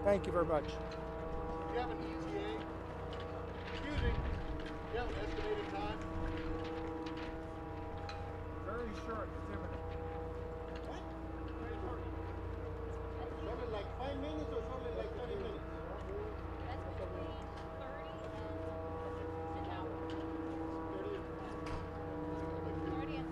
Thank you very much. Do you have an ETA? Excuse me. Do you have an estimated time? Very short, it's imminent. What? Shortly like 5 minutes or shortly like 30 minutes? That's between 30 and an hour. 30. 30 and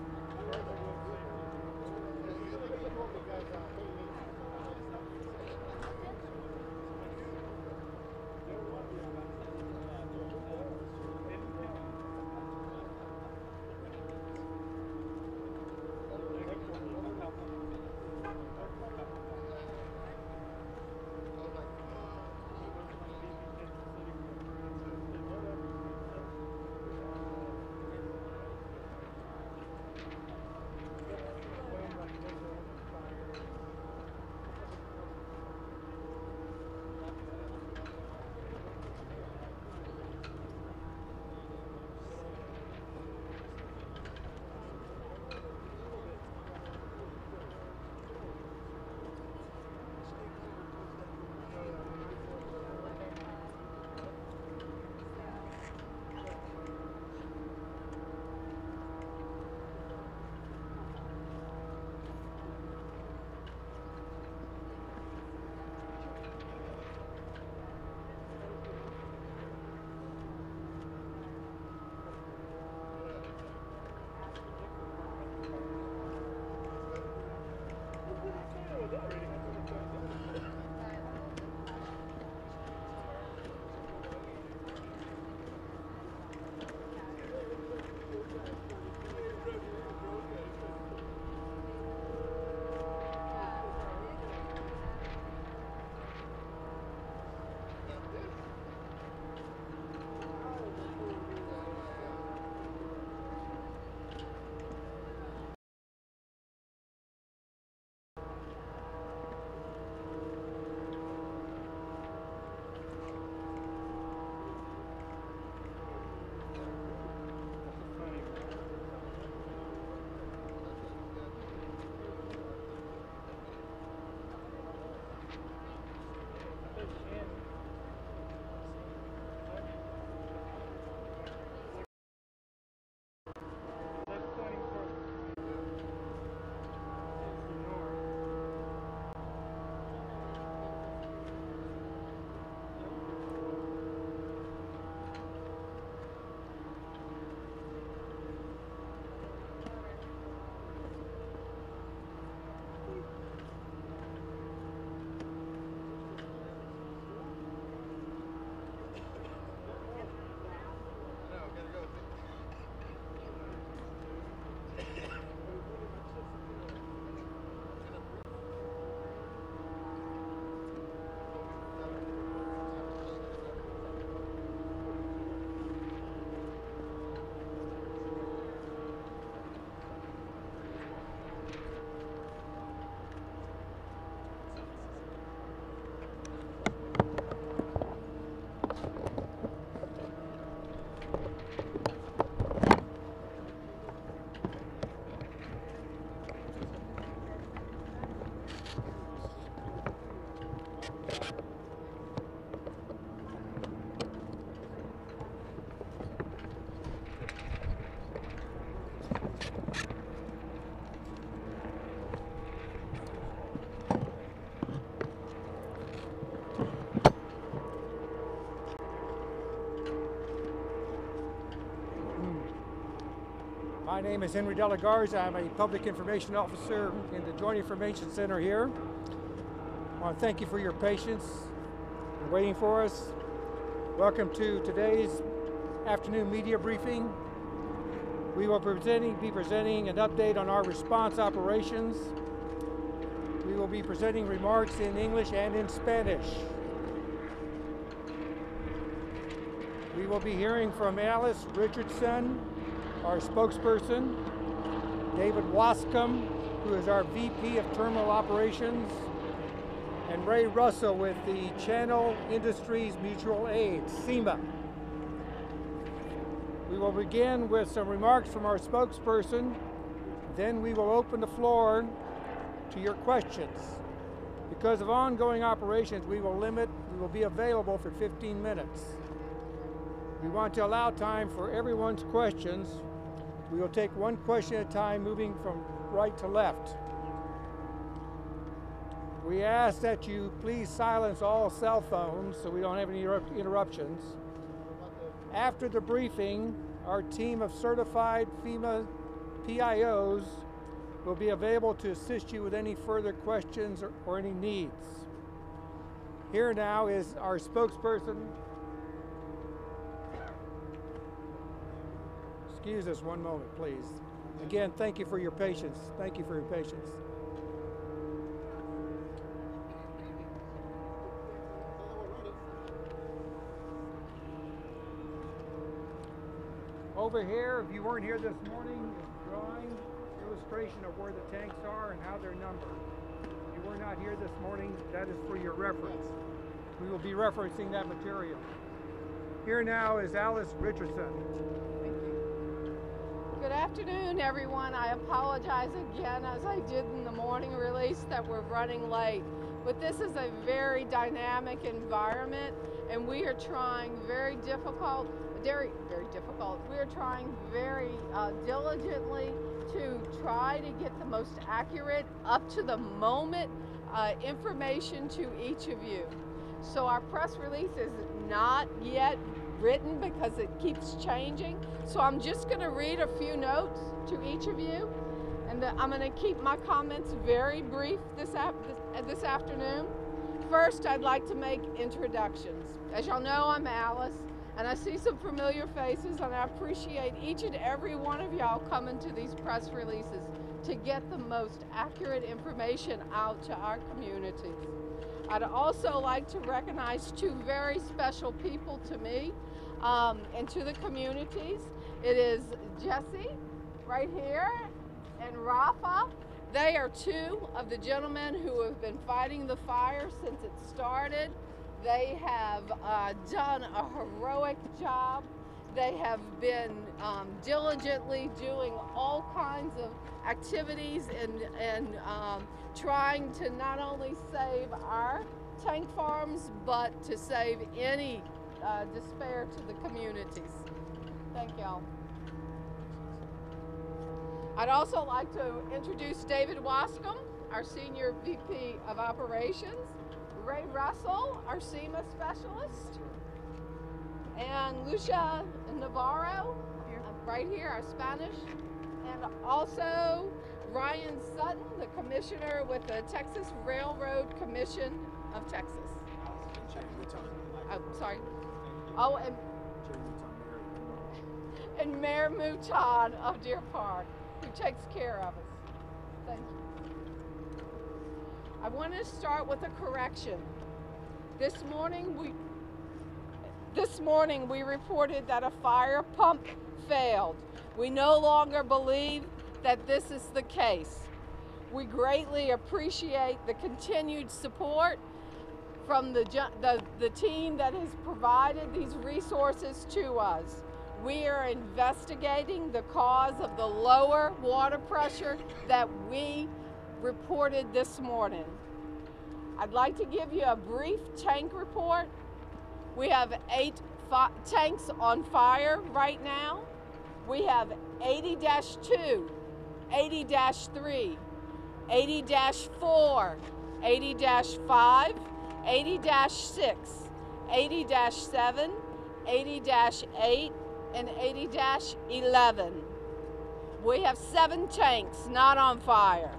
My name is Henry De La Garza. I'm a Public Information Officer in the Joint Information Center here. I want to thank you for your patience and waiting for us. Welcome to today's afternoon media briefing. We will be presenting an update on our response operations. We will be presenting remarks in English and in Spanish. We will be hearing from Alice Richardson, our spokesperson, David Wascombe, who is our VP of Terminal Operations, and Ray Russell with the Channel Industries Mutual Aid, CIMA. We will begin with some remarks from our spokesperson, then we will open the floor to your questions. The Because of ongoing operations, we will be available for 15 minutes. We want to allow time for everyone's questions. We will take one question at a time, moving from right to left. We ask that you please silence all cell phones so we don't have any interruptions. After the briefing, our team of certified FEMA PIOs will be available to assist you with any further questions or any needs. Here now is our spokesperson. Excuse us one moment, please. Again, thank you for your patience. Thank you for your patience. Over here, if you weren't here this morning, is a drawing illustration of where the tanks are and how they're numbered. If you were not here this morning, that is for your reference. We will be referencing that material. Here now is Alice Richardson. Thank you. Good afternoon, everyone. I apologize again, as I did in the morning release, that we're running late. But this is a very dynamic environment, and we are trying very difficult. We are trying very diligently to try to get the most accurate, up to the moment information to each of you. So our press release is not yet written because it keeps changing. So I'm just going to read a few notes to each of you, and I'm going to keep my comments very brief this afternoon. First, I'd like to make introductions. As y'all know, I'm Alice, and I see some familiar faces, and I appreciate each and every one of y'all coming to these press releases to get the most accurate information out to our communities. I'd also like to recognize two very special people to me and to the communities. It is Jesse, right here, and Rafa. They are two of the gentlemen who have been fighting the fire since it started. They have done a heroic job. They have been diligently doing all kinds of activities and trying to not only save our tank farms, but to save any despair to the communities. Thank y'all. I'd also like to introduce David Wascom, our Senior VP of Operations, Ray Russell, our SEMA specialist, and Lucia Navarro, right here, our Spanish, and also Ryan Sutton, the commissioner with the Texas Railroad Commission of Texas. Oh, sorry. Oh, and Mayor Mouton of Deer Park, who takes care of us. Thank you. I want to start with a correction. This morning we reported that a fire pump failed. We no longer believe that this is the case. We greatly appreciate the continued support from the team that has provided these resources to us. We are investigating the cause of the lower water pressure that we reported this morning. I'd like to give you a brief tank report. We have 8 tanks on fire right now. We have 80-2, 80-3, 80-4, 80-5, 80-6, 80-7, 80-8, and 80-11. We have 7 tanks not on fire.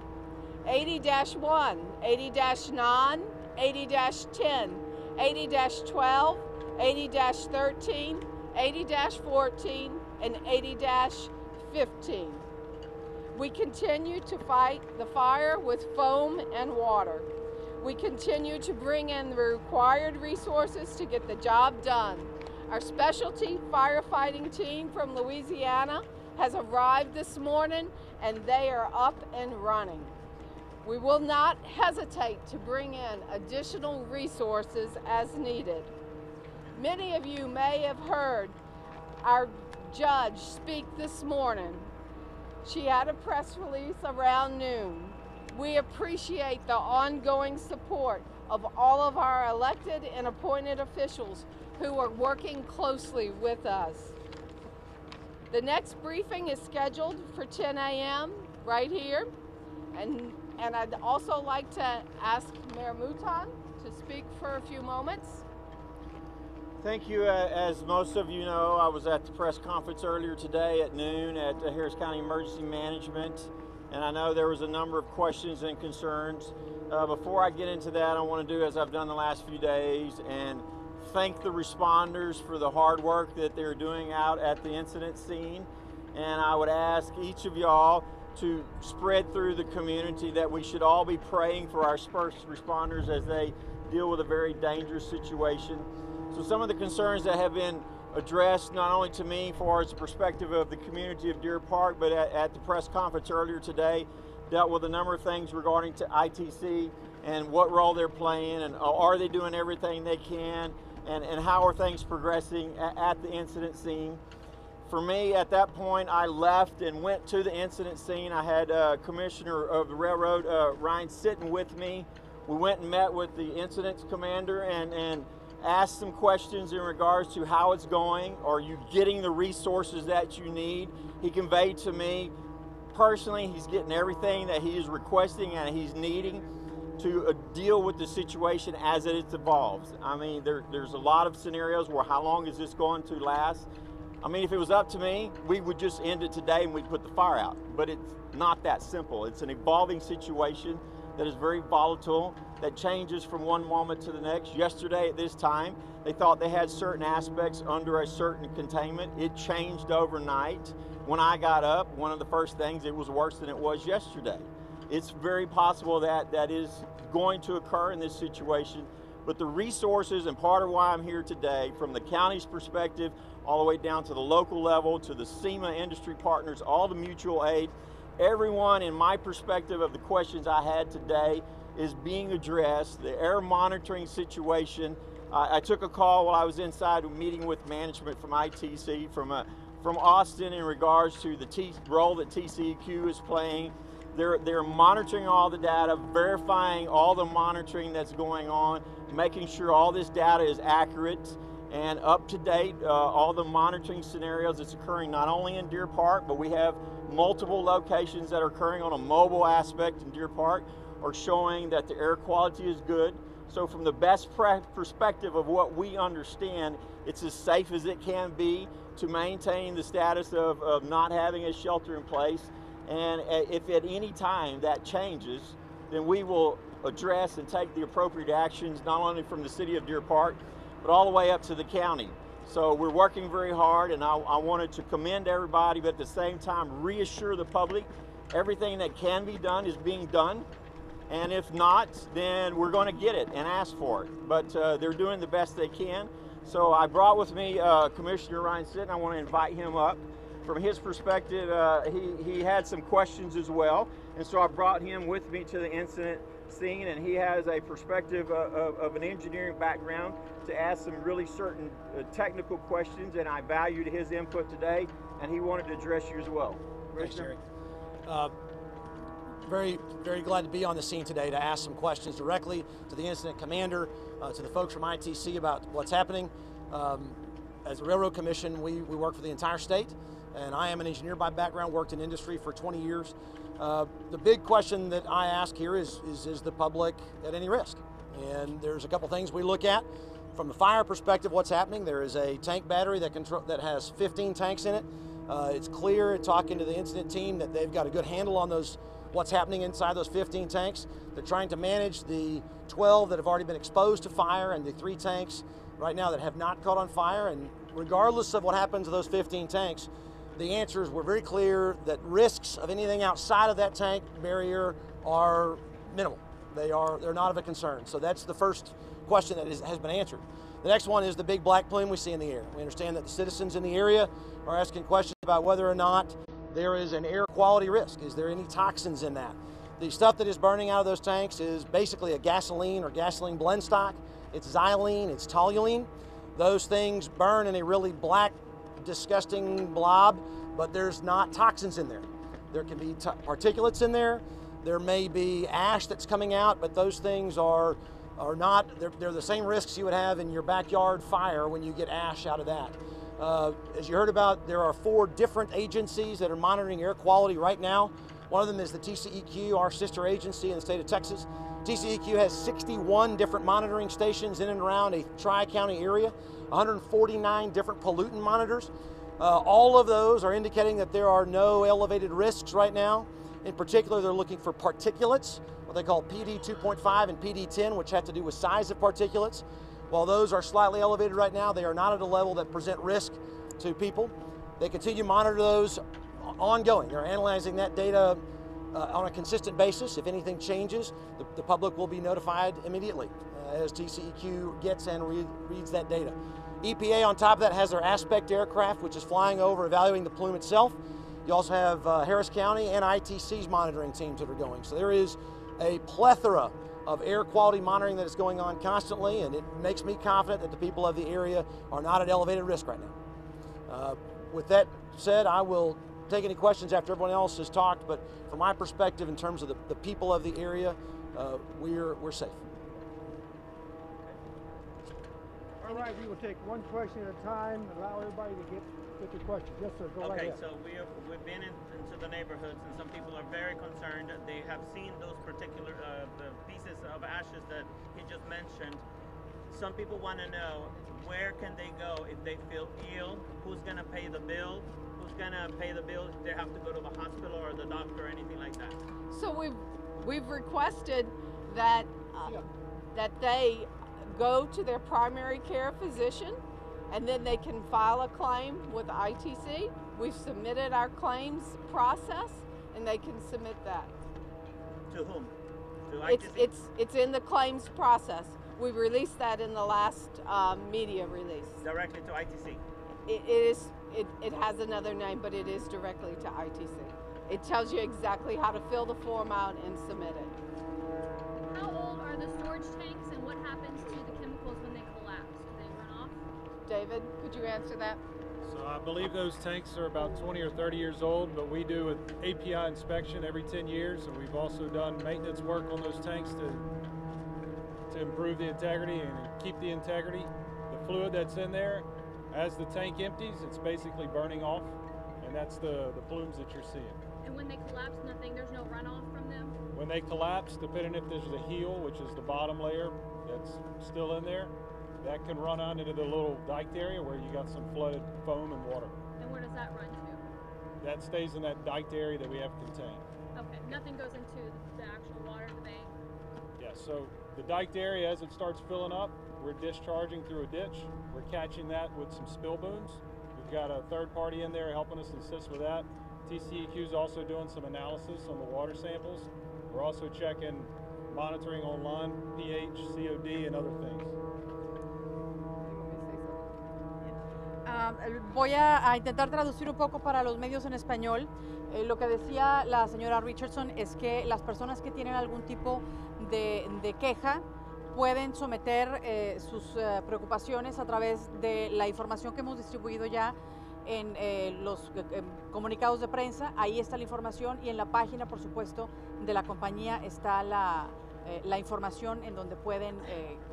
80-1, 80-9, 80-10, 80-12, 80-13, 80-14, and 80-15. We continue to fight the fire with foam and water. We continue to bring in the required resources to get the job done. Our specialty firefighting team from Louisiana has arrived this morning, and they are up and running. We will not hesitate to bring in additional resources as needed. Many of you may have heard our judge speak this morning. She had a press release around noon. We appreciate the ongoing support of all of our elected and appointed officials who are working closely with us. The next briefing is scheduled for 10 a.m. right here. And I'd also like to ask Mayor Mouton to speak for a few moments. Thank you. As most of you know, I was at the press conference earlier today at noon at Harris County Emergency Management, and I know there was a number of questions and concerns. Before I get into that, I want to do as I've done the last few days and thank the responders for the hard work that they're doing out at the incident scene. And I would ask each of y'all to spread through the community that we should all be praying for our first responders as they deal with a very dangerous situation. So some of the concerns that have been addressed, not only to me for as a perspective of the community of Deer Park, but at the press conference earlier today, dealt with a number of things regarding to ITC and what role they're playing, and are they doing everything they can, and how are things progressing at the incident scene. For me, at that point, I left and went to the incident scene. I had Commissioner of the Railroad, Ryan, sitting with me. We went and met with the incidents commander and asked some questions in regards to how it's going. Are you getting the resources that you need? He conveyed to me, personally, he's getting everything that he is requesting and he's needing to deal with the situation as it evolves. I mean, there's a lot of scenarios where how long is this going to last? I mean, if it was up to me, we would just end it today and we'd put the fire out. But it's not that simple. It's an evolving situation that is very volatile, that changes from one moment to the next. Yesterday at this time, they thought they had certain aspects under a certain containment. It changed overnight. When I got up, one of the first things, it was worse than it was yesterday. It's very possible that that is going to occur in this situation, but the resources, and part of why I'm here today, from the county's perspective, all the way down to the local level, to the SEMA industry partners, all the mutual aid, everyone in my perspective of the questions I had today is being addressed. The air monitoring situation, I took a call while I was inside meeting with management from ITC, from Austin in regards to the role that TCEQ is playing. They're monitoring all the data, verifying all the monitoring that's going on, making sure all this data is accurate and up to date. All the monitoring scenarios that's occurring not only in Deer Park, but we have multiple locations that are occurring on a mobile aspect in Deer Park are showing that the air quality is good. So from the best perspective of what we understand, it's as safe as it can be to maintain the status of not having a shelter in place. And if at any time that changes, then we will address and take the appropriate actions, not only from the city of Deer Park, but all the way up to the county. So we're working very hard, and I wanted to commend everybody, but at the same time reassure the public everything that can be done is being done. And if not, then we're going to get it and ask for it. But they're doing the best they can. So I brought with me Commissioner Ryan Sitton. I want to invite him up. From his perspective, he had some questions as well. And so I brought him with me to the incident scene, and he has a perspective of an engineering background to ask some really certain technical questions, and I valued his input today, and he wanted to address you as well. Thanks, Terry. Very, very glad to be on the scene today to ask some questions directly to the incident commander, to the folks from ITC about what's happening. As a Railroad Commission, we work for the entire state, and I am an engineer by background, worked in industry for 20 years. The big question that I ask here is the public at any risk? And there's a couple things we look at. From the fire perspective, what's happening? There is a tank battery that has 15 tanks in it. It's clear, talking to the incident team, that they've got a good handle on what's happening inside those 15 tanks. They're trying to manage the 12 that have already been exposed to fire and the 3 tanks right now that have not caught on fire. And regardless of what happens to those 15 tanks, the answers were very clear that risks of anything outside of that tank barrier are minimal. They're not of a concern. So that's the first question that has been answered. The next one is the big black plume we see in the air. We understand that the citizens in the area are asking questions about whether or not there is an air quality risk. Is there any toxins in that? The stuff that is burning out of those tanks is basically a gasoline or gasoline blend stock. It's xylene, it's toluene. Those things burn in a really black, disgusting blob, but there's not toxins in there. There can be particulates in there. There may be ash that's coming out, but those things are not, they're the same risks you would have in your backyard fire when you get ash out of that. As you heard about, there are 4 different agencies that are monitoring air quality right now. One of them is the TCEQ, our sister agency in the state of Texas. TCEQ has 61 different monitoring stations in and around a tri-county area, 149 different pollutant monitors. All of those are indicating that there are no elevated risks right now. In particular, they're looking for particulates, what they call PD 2.5 and PD 10, which have to do with size of particulates. While those are slightly elevated right now, they are not at a level that present risk to people. They continue to monitor those ongoing. They're analyzing that data on a consistent basis. If anything changes, the public will be notified immediately as TCEQ gets and reads that data. EPA on top of that has their Aspect aircraft, which is flying over evaluating the plume itself. You also have Harris County and ITC's monitoring teams that are going. So there is a plethora of air quality monitoring that is going on constantly, and it makes me confident that the people of the area are not at elevated risk right now. With that said, I will take any questions after everyone else has talked, but from my perspective, in terms of the people of the area, we're safe. All right, we will take one question at a time, allow everybody to get their questions. Yes, sir, go right Okay, ahead. so we've been into the neighborhoods, and some people are very concerned. They have seen those particular the pieces of ashes that he just mentioned. Some people want to know, where can they go if they feel ill? Who's going to pay the bill? Who's going to pay the bill if they have to go to the hospital or the doctor or anything like that? So we've requested that that they go to their primary care physician, and then they can file a claim with ITC. We've submitted our claims process, and they can submit that. To whom? To ITC? It's in the claims process. We released that in the last media release. Directly to ITC? It has another name, but it is directly to ITC. It tells you exactly how to fill the form out and submit it. How old are the storage tanks, and what happens to the chemicals when they collapse? Do they run off? David, could you answer that? So I believe those tanks are about 20 or 30 years old, but we do an API inspection every 10 years, and we've also done maintenance work on those tanks to improve the integrity and keep the integrity. The fluid that's in there, as the tank empties, it's basically burning off, and that's the plumes that you're seeing. And when they collapse, there's no runoff from them? When they collapse, depending if there's a heel, which is the bottom layer that's still in there, that can run out into the little diked area where you got some flooded foam and water. And where does that run to? That stays in that diked area that we have contained. Okay, nothing goes into the actual water, the bank? Yeah, so the diked area, as it starts filling up, we're discharging through a ditch. We're catching that with some spill booms. We've got a third party in there helping us assist with that. TCEQ is also doing some analysis on the water samples. We're also checking, monitoring online, pH, COD, and other things. Voy a intentar traducir un poco para los medios en español. Lo que decía la señora Richardson es que las personas que tienen algún tipo de queja pueden someter sus preocupaciones a través de la información que hemos distribuido ya en los comunicados de prensa. Ahí está la información, y en la página, por supuesto, de la compañía está la información en donde pueden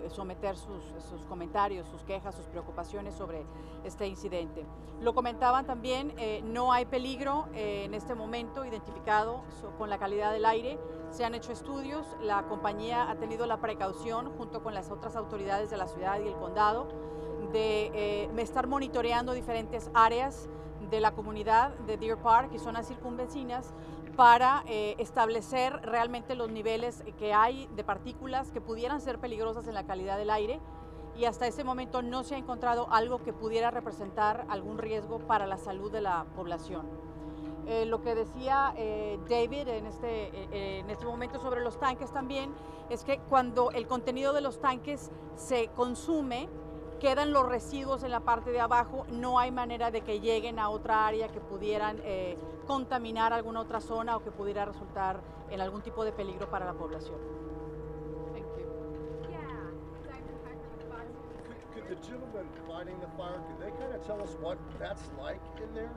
someter sus comentarios, sus quejas, sus preocupaciones sobre este incidente. Lo comentaban también, no hay peligro en este momento identificado con la calidad del aire. Se han hecho estudios, la compañía ha tenido la precaución, junto con las otras autoridades de la ciudad y el condado, de estar monitoreando diferentes áreas de la comunidad de Deer Park y zonas circunvecinas para establecer realmente los niveles que hay de partículas que pudieran ser peligrosas en la calidad del aire, y hasta ese momento no se ha encontrado algo que pudiera representar algún riesgo para la salud de la población. Lo que decía David en este momento sobre los tanques también es que cuando el contenido de los tanques se consume, quedan los residuos en la parte de abajo. No hay manera de que lleguen a otra área que pudieran contaminar alguna otra zona o que pudiera resultar en algún tipo de peligro para la población. Thank you. Could the gentleman fighting the fire, could they kind of tell us what that's like in there?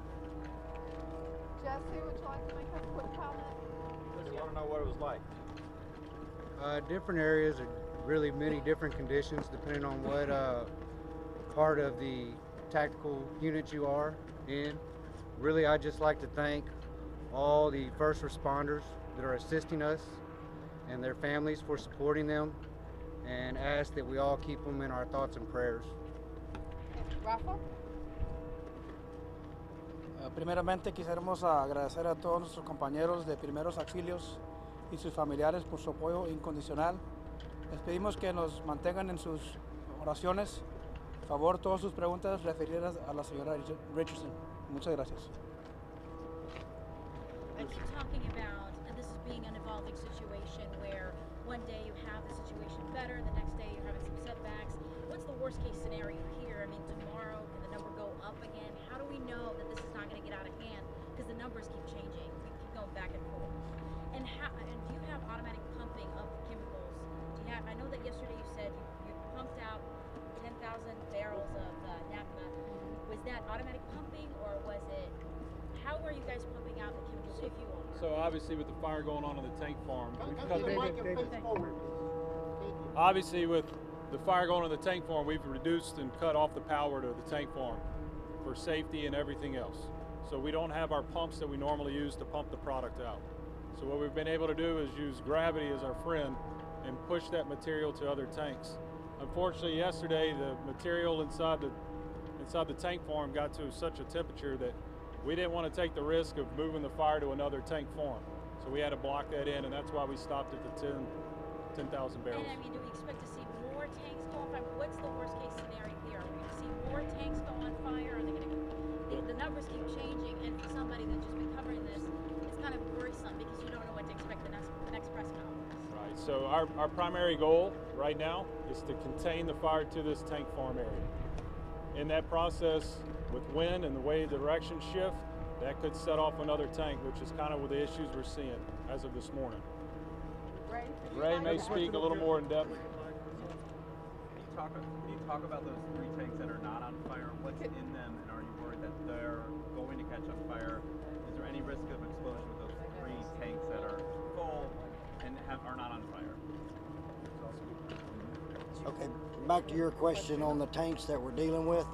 Jesse, would you like to make a quick comment? They want to know what it was like. Different areas are really many different conditions depending on what part of the tactical unit you are in. Really, I'd just like to thank all the first responders that are assisting us and their families for supporting them, and ask that we all keep them in our thoughts and prayers. Rafa? Primeramente quisiéramos agradecer a todos nuestros compañeros de primeros auxilios y sus familiares por su apoyo incondicional. Les pedimos que nos mantengan en sus oraciones. Por favor, todas sus preguntas referidas a la señora Richardson. Muchas gracias. I keep talking about this as being an evolving situation where one day you have the situation better, the next day you're having some setbacks. What's the worst case scenario here? I mean, tomorrow, can the number go up again? How do we know that this is not going to get out of hand? Because the numbers keep changing. We keep going back and forth. And do you have automatic pumping of chemicals? Do you have? I know that yesterday you said you pumped out 10,000 barrels of naphtha. Was that automatic pumping, or was it? How are you guys pumping out the chemicals if you are? So obviously with the fire going on in the tank farm, we've Come cut to the mic and face forward. Thank you. obviously with the fire going on in the tank farm, we've reduced and cut off the power to the tank farm for safety and everything else. So we don't have our pumps that we normally use to pump the product out. So what we've been able to do is use gravity as our friend and push that material to other tanks. Unfortunately, yesterday the material inside the tank farm got to such a temperature that we didn't want to take the risk of moving the fire to another tank farm. So we had to block that in, and that's why we stopped at the 10,000 barrels. And I mean, do we expect to see more tanks go on fire? What's the worst case scenario here? Are we going to see more tanks go on fire? Are they going to? The numbers keep changing, and for somebody that's just been covering this, it's kind of worrisome because you don't know what to expect the next press conference. Right. So our primary goal right now is to contain the fire to this tank farm area. In that process, with wind and the way the directions shift, that could set off another tank, which is kind of the issues we're seeing as of this morning. Ray may speak a little more in depth. Can you talk about those 3 tanks that are not on fire? What's in them, and are you worried that they're going to catch on fire? Is there any risk of explosion with those 3 tanks that are full and are not on fire? Okay, back to your question on the tanks that we're dealing with.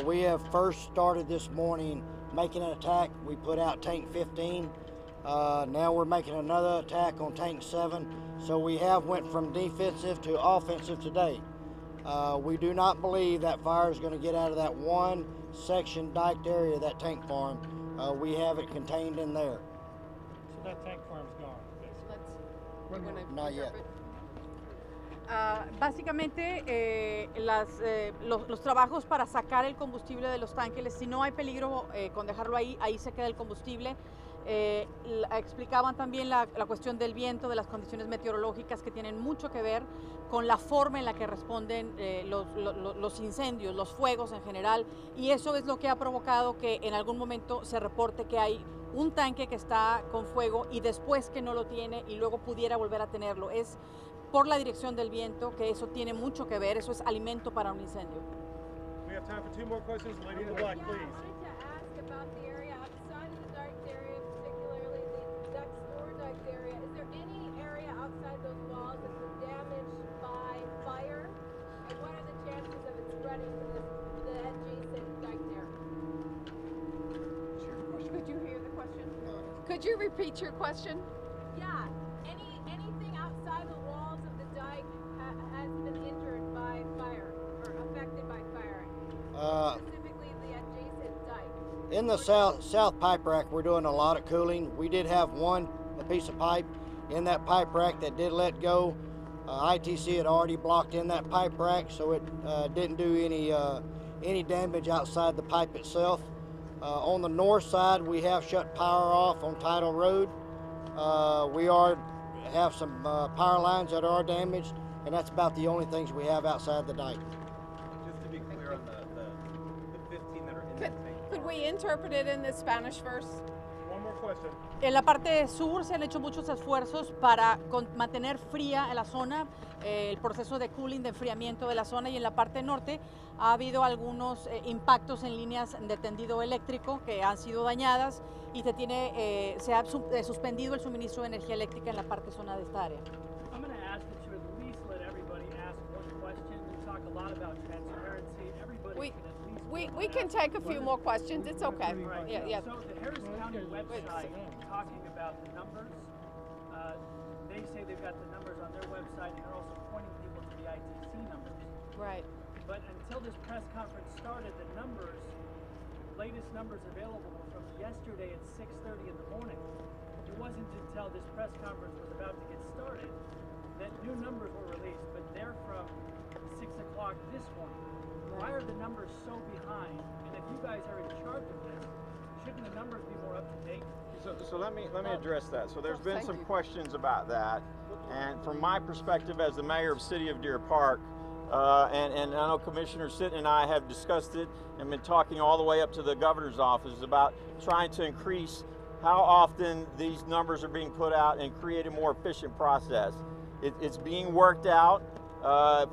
We have first started this morning making an attack. We put out tank 15. Now we're making another attack on tank 7. So we have went from defensive to offensive today. We do not believe that fire is going to get out of that one section diked area of that tank farm. We have it contained in there. So that tank farm's gone, basically. Not yet. Básicamente los trabajos para sacar el combustible de los tanques, si no hay peligro con dejarlo ahí, ahí se queda el combustible. Explicaban también la cuestión del viento, de las condiciones meteorológicas que tienen mucho que ver con la forma en la que responden los incendios, los fuegos en general, y eso es lo que ha provocado que en algún momento se reporte que hay un tanque que está con fuego y después que no lo tiene y luego pudiera volver a tenerlo. Es por la dirección del viento, que eso tiene mucho que ver, eso es alimento para un incendio. We have time for 2 more questions. Lady in the black, please. I wanted to ask about the area outside of the diked area, particularly the duct store diked area. Is there any area outside those walls that's been damaged by fire? And what are the chances of it spreading to the adjacent diked area? Could you hear the question? Could you repeat your question? Yeah. Anything outside the walls of the dike has been injured by fire or affected by fire? Specifically the adjacent dike. In the south pipe rack, we're doing a lot of cooling. We did have a piece of pipe in that pipe rack that did let go. ITC had already blocked in that pipe rack, so it didn't do any damage outside the pipe itself. On the north side, we have shut power off on Tidal Road. We have some power lines that are damaged, and that's about the only things we have outside the dike. Just to be clear on the 15 that are in that tank. Could we interpret it in the Spanish verse? One more question. En la parte sur se han hecho muchos esfuerzos para mantener fría en la zona, el proceso de cooling, de enfriamiento de la zona, y en la parte norte ha habido algunos impactos en líneas de tendido eléctrico que han sido dañadas y se ha suspendido el suministro de energía eléctrica en la parte zona de esta área. I'm going to ask that you at least let everybody ask one question. We talk a lot about transparency. Everybody can at least. We can take a few more questions. It's okay. Right. Yeah. So the Harris County website talking about the numbers, they say they've got the numbers on their website, and they're also pointing people to the ITC numbers. Right. But until this press conference started, the latest numbers available were from yesterday at 6:30 in the morning. It wasn't until this press conference was about to get started that new numbers were released, but they're from 6 o'clock this morning. Why are the numbers so behind? And if you guys are in charge of this, shouldn't the numbers be more up to date? So let me address that. So there's been some questions about that, and from my perspective as the mayor of the city of Deer Park, and I know Commissioner Sitton and I have discussed it and been talking all the way up to the governor's office about trying to increase how often these numbers are being put out and create a more efficient process. It's being worked out.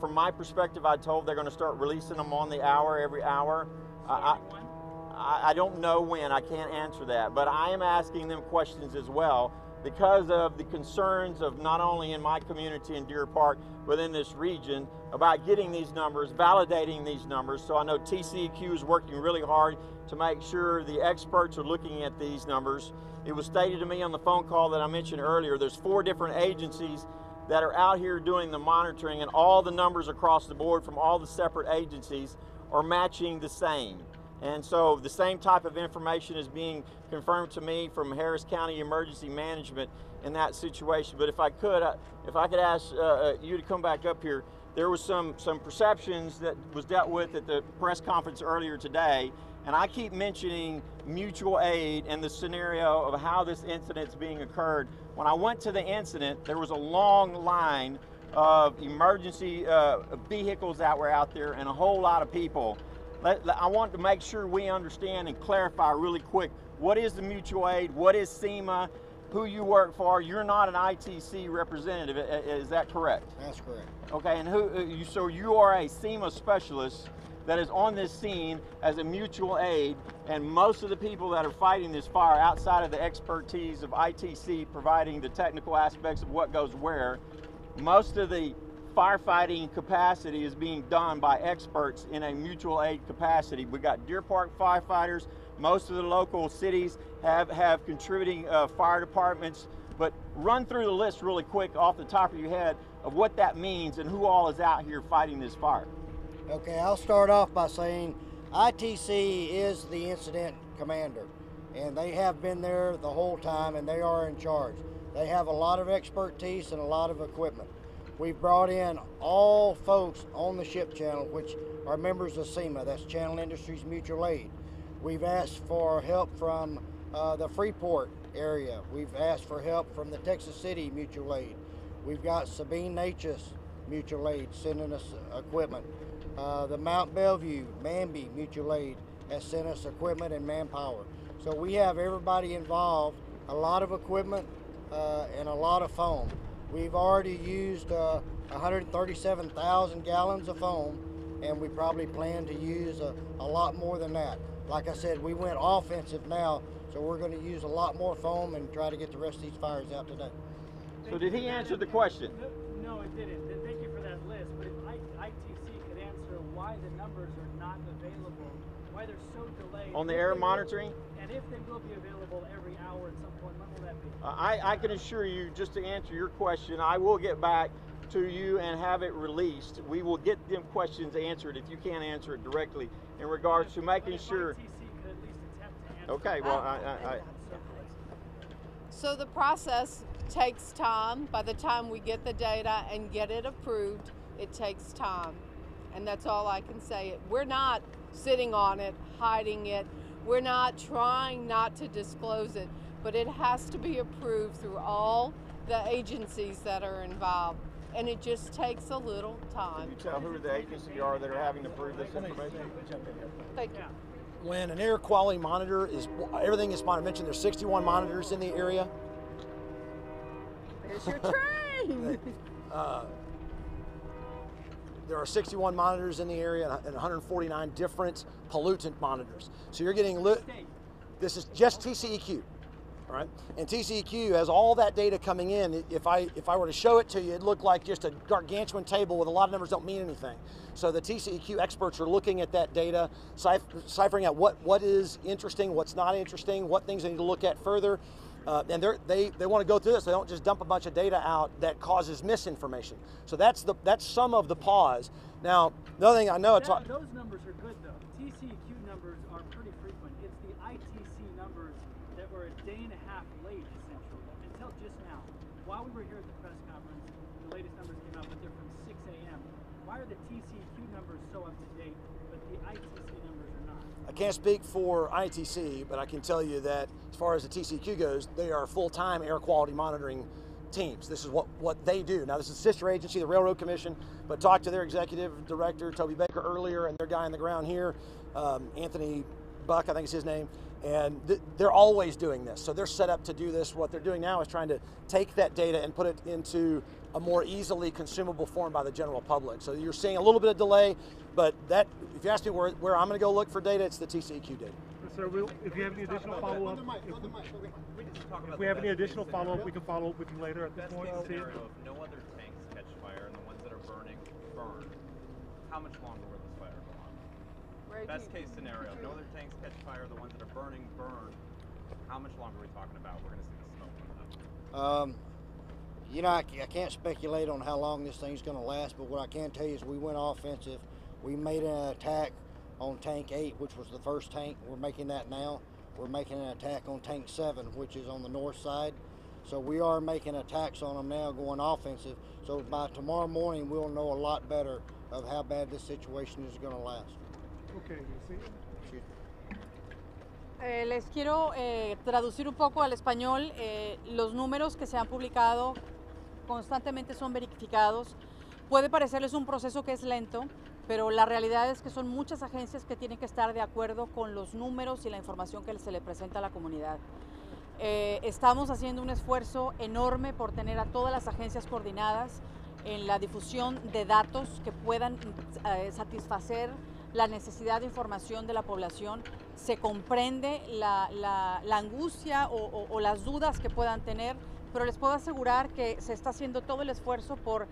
From my perspective, I told they're going to start releasing them on the hour, every hour. I don't know when, I can't answer that, but I am asking them questions as well because of the concerns of not only in my community in Deer Park, but in this region about getting these numbers, validating these numbers. So I know TCEQ is working really hard to make sure the experts are looking at these numbers. It was stated to me on the phone call that I mentioned earlier, there's 4 different agencies that are out here doing the monitoring, and all the numbers across the board from all the separate agencies are matching the same. And so the same type of information is being confirmed to me from Harris County Emergency Management in that situation. But if I could ask you to come back up here, there was some perceptions that was dealt with at the press conference earlier today, and I keep mentioning mutual aid and the scenario of how this incident's being occurred. When I went to the incident, there was a long line of emergency vehicles that were out there and a whole lot of people. I want to make sure we understand and clarify really quick, what is the mutual aid, what is SEMA, who you work for. You're not an ITC representative, is that correct? That's correct. Okay, and so you are a SEMA specialist that is on this scene as a mutual aid, and most of the people that are fighting this fire, outside of the expertise of ITC providing the technical aspects of what goes where, most of the firefighting capacity is being done by experts in a mutual aid capacity. We've got Deer Park firefighters. Most of the local cities have contributing fire departments. But run through the list really quick off the top of your head of what that means and who all is out here fighting this fire. Okay, I'll start off by saying ITC is the incident commander, and they have been there the whole time, and they are in charge. They have a lot of expertise and a lot of equipment. We've brought in all folks on the ship channel, which are members of SEMA, that's Channel Industries Mutual Aid. We've asked for help from the Freeport area. We've asked for help from the Texas City Mutual Aid. We've got Sabine Natchez Mutual Aid sending us equipment. The Mount Bellevue Manby Mutual Aid has sent us equipment and manpower. So we have everybody involved, a lot of equipment and a lot of foam. We've already used 137,000 gallons of foam, and we probably plan to use a lot more than that. Like I said, we went offensive now, so we're going to use a lot more foam and try to get the rest of these fires out today. So did he answer the question? No, it didn't. Thank you for that list. But if ITC could answer why the numbers are not available, why they're so delayed. On the air monitoring? And if they will be available every hour at some point, when will that be? I can assure you, just to answer your question, I will get back to you and have it released. We will get them questions answered if you can't answer it directly in regards to making sure. Okay, well, So the process takes time. By the time we get the data and get it approved, it takes time. And that's all I can say. We're not sitting on it, hiding it. We're not trying not to disclose it, but it has to be approved through all the agencies that are involved. And it just takes a little time. Can you tell who the agencies are that are having to prove this information? Thank you. When an air quality monitor is, everything is monitored. I mentioned there's 61 monitors in the area. There's your train. There are 61 monitors in the area and 149 different pollutant monitors. So you're getting, this is just TCEQ, all right? And TCEQ has all that data coming in. If I were to show it to you, it'd look like just a gargantuan table with a lot of numbers don't mean anything. So the TCEQ experts are looking at that data, ciphering out what is interesting, what's not interesting, what things they need to look at further. And they want to go through this. They don't just dump a bunch of data out that causes misinformation. So that's some of the pause. Now, the other thing I know, those numbers are good though. TCEQ numbers are pretty frequent. It's the ITC numbers that were a day and a half late, essentially, until just now. While we were here at the press conference, the latest numbers came out, but they're from 6 a.m. Why are the TCEQ numbers so up to date, but the ITC numbers are not? I can't speak for ITC, but I can tell you that as far as the TCEQ goes, they are full-time air quality monitoring teams. This is what they do. Now, this is a sister agency, the Railroad Commission, but talked to their executive director, Toby Baker, earlier, and their guy on the ground here, Anthony Buck, I think is his name, and they're always doing this. So they're set up to do this. What they're doing now is trying to take that data and put it into a more easily consumable form by the general public. So you're seeing a little bit of delay, but that, if you ask me where I'm going to go look for data, it's the TCEQ data. Sir, if you have any additional follow-up, if we have any additional follow-up, we can follow up with you later at this point. Best case scenario, if no other tanks catch fire and the ones that are burning burn, how much longer will this fire go on? Best case scenario, if no other tanks catch fire, the ones that are burning burn, how much longer are we talking about? We're going to see the smoke coming up. You know, I can't speculate on how long this thing's going to last, but what I can tell you is we went offensive. We made an attack on Tank 8, which was the first tank. We're making that now. We're making an attack on Tank 7, which is on the north side. So we are making attacks on them now, going offensive. So by tomorrow morning, we'll know a lot better of how bad this situation is going to last. Okay, you see? Les quiero traducir un poco al español. Los números que se han publicado constantemente son verificados. Puede parecerles un proceso que es lento, pero la realidad es que son muchas agencias que tienen que estar de acuerdo con los números y la información que se le presenta a la comunidad. Estamos haciendo un esfuerzo enorme por tener a todas las agencias coordinadas en la difusión de datos que puedan satisfacer la necesidad de información de la población. Se comprende la angustia o las dudas que puedan tener, pero les puedo asegurar que se está haciendo todo el esfuerzo por,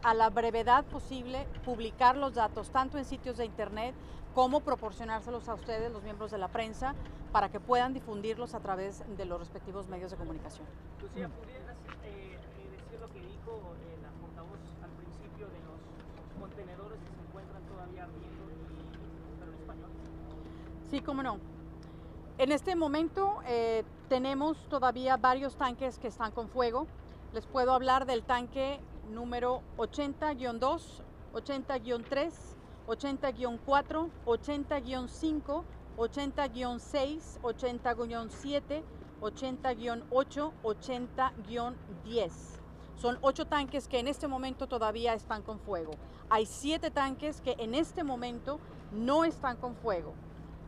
a la brevedad posible, publicar los datos tanto en sitios de internet como proporcionárselos a ustedes, los miembros de la prensa, para que puedan difundirlos a través de los respectivos medios de comunicación. Lucía, ¿pudieras decir lo que dijo la portavoz al principio de los contenedores que se encuentran todavía ardiendo, pero en español? Sí, cómo no. En este momento tenemos todavía varios tanques que están con fuego. Les puedo hablar del tanque número 80-2, 80-3, 80-4, 80-5, 80-6, 80-7, 80-8, 80-10. Son 8 tanques que en este momento todavía están con fuego. Hay 7 tanques que en este momento no están con fuego.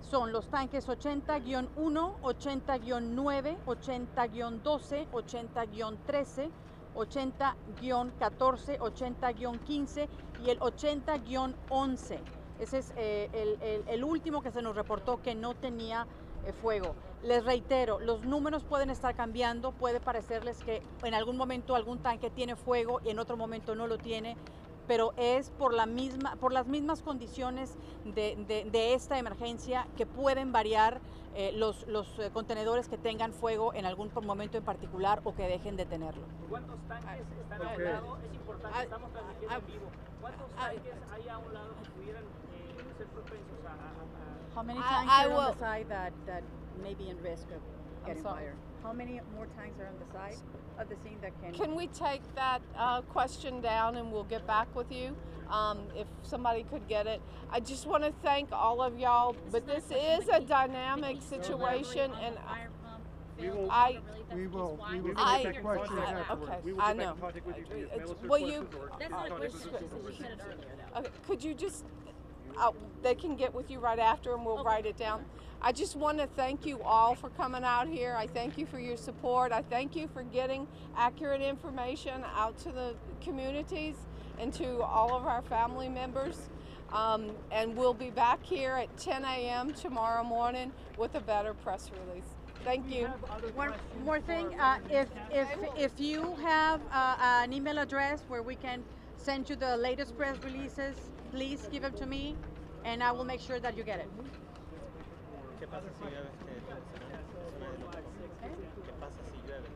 Son los tanques 80-1, 80-9, 80-12, 80-13, 80-14, 80-15 y el 80-11. Ese es el último que se nos reportó que no tenía fuego. Les reitero, los números pueden estar cambiando, puede parecerles que en algún momento algún tanque tiene fuego y en otro momento no lo tiene, pero es por las mismas condiciones de esta emergencia que pueden variar los contenedores que tengan fuego en algún momento en particular o que dejen de tenerlo. ¿Cuántos tanques están a un lado? Es importante, estamos transmitiendo en vivo. ¿Cuántos tanques hay a un lado que pudieran ser propensos a... How many tanks are on the side that may be in risk of getting fire? How many more tanks are on the side of the scene that can... Can we take that question down and we'll get back with you? If somebody could get it. I just want to thank all of y'all, but this is a dynamic situation and we will get that question afterwards. Okay, We will I get back know. in contact with you. Will you? That's not a question, she said it earlier though. Okay, could you just they can get with you right after and we'll write it down. I just want to thank you all for coming out here. I thank you for your support. I thank you for getting accurate information out to the communities and to all of our family members. And we'll be back here at 10 a.m. tomorrow morning with a better press release. Thank you. One more thing, if you have an email address where we can send you the latest press releases, please give them to me, and I will make sure that you get it. ¿Qué pasa si llueve? ¿Qué pasa si llueve?